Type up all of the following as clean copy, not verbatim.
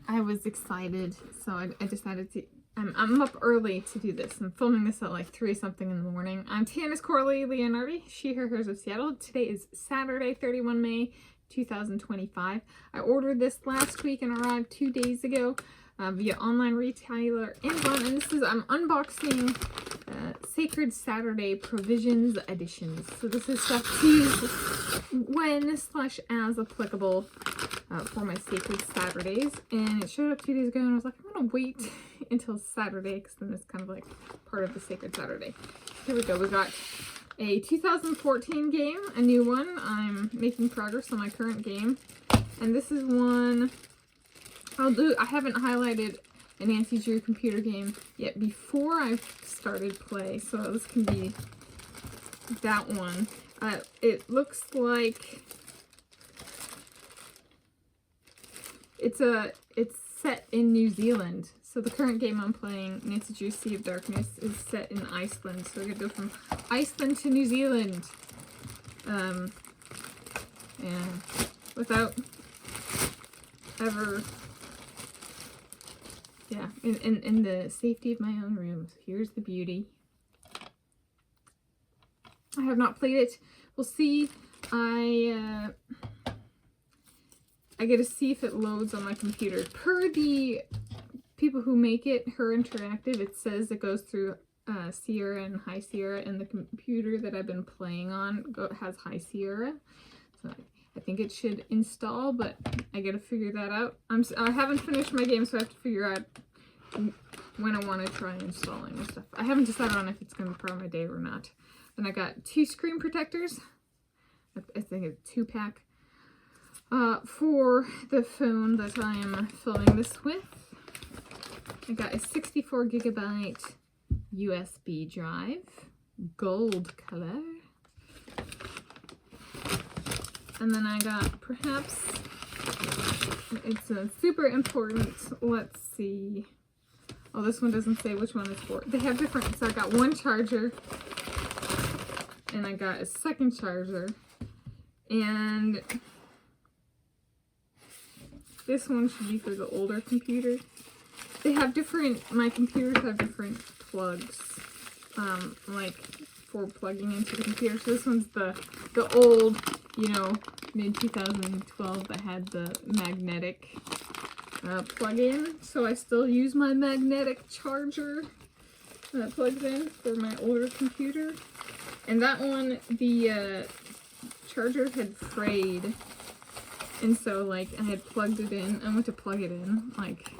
I was excited, so I decided to. I'm up early to do this. I'm filming this at like 3 something in the morning. I'm Tanis Coralee Leonhardi, she, her, hers of Seattle. Today is Saturday, 31 May 2025. I ordered this last week and arrived 2 days ago via online retailer Amazon, and this is, I'm unboxing Sacred Saturday Provisions Editions. So this is stuff to use when/as applicable for my Sacred Saturdays, and it showed up 2 days ago, and I was like, I'm gonna wait until Saturday because then it's kind of like part of the Sacred Saturday. Here we go. We got a 2014 game, a new one. I'm making progress on my current game, and this is one I haven't highlighted a Nancy Drew computer game yet before I've started play, so this can be that one. It looks like it's set in New Zealand. So the current game I'm playing, Nancy Drew Sea of Darkness, is set in Iceland. So we're gonna go from Iceland to New Zealand, and without ever, yeah, in the safety of my own room. So here's the beauty. I have not played it. We'll see. I get to see if it loads on my computer. Per the people who make it, Her Interactive, it says it goes through Sierra and High Sierra, and the computer that I've been playing on has High Sierra. So I think it should install, but I gotta figure that out. I haven't finished my game, so I have to figure out when I want to try installing and stuff. I haven't decided on if it's gonna be part of my day or not. Then I got 2 screen protectors. I think it's 2-pack. For the phone that I am filming this with. I got a 64 gigabyte USB drive, gold color. And then I got, perhaps, it's a super important, let's see. Oh, this one doesn't say which one it's for. They have different, so I got one charger, and I got a second charger, and this one should be for the older computer. They have different, my computers have different plugs, like for plugging into the computer. So this one's the old, you know, mid-2012 that had the magnetic plug-in. So I still use my magnetic charger that plugs in for my older computer. And that one, the charger had frayed. And so, like, I had plugged it in. I went to plug it in, like,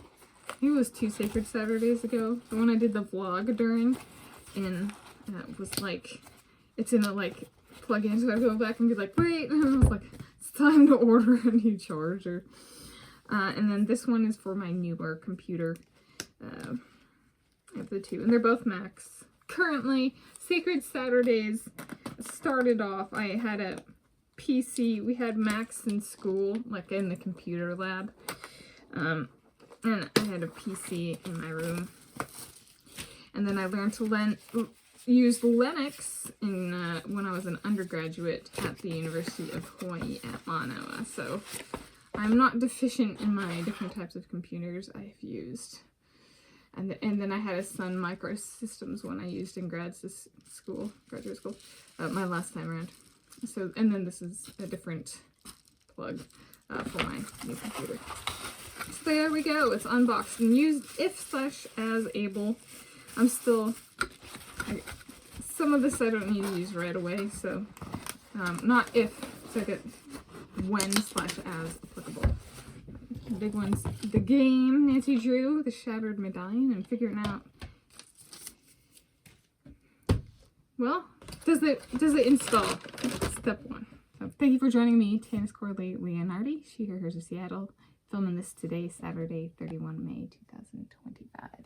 I think it was 2 Sacred Saturdays ago. The one I did the vlog during. And it was like, it's in a, like, plug-in. So I go back and be like, wait. And I was like, it's time to order a new charger. And then this one is for my newer computer. I have the 2. And they're both Macs. Currently, Sacred Saturdays started off, I had a PC. We had Macs in school, like in the computer lab, and I had a PC in my room, and then I learned to use Linux when I was an undergraduate at the University of Hawaii at Manoa. So I'm not deficient in my different types of computers I've used. And then I had a Sun Microsystems one I used in graduate school, my last time around. So, and then this is a different plug for my new computer. So there we go. It's unboxed and used if/as able. I'm still, some of this I don't need to use right away, so not if, so I get when/as applicable. The big ones, the game, Nancy Drew, the Shattered Medallion, and figuring out, well, does it install? Step 1. So thank you for joining me, Tanis Coralee Leonhardi, she, her, hers of Seattle, filming this today, Saturday, 31 May 2025.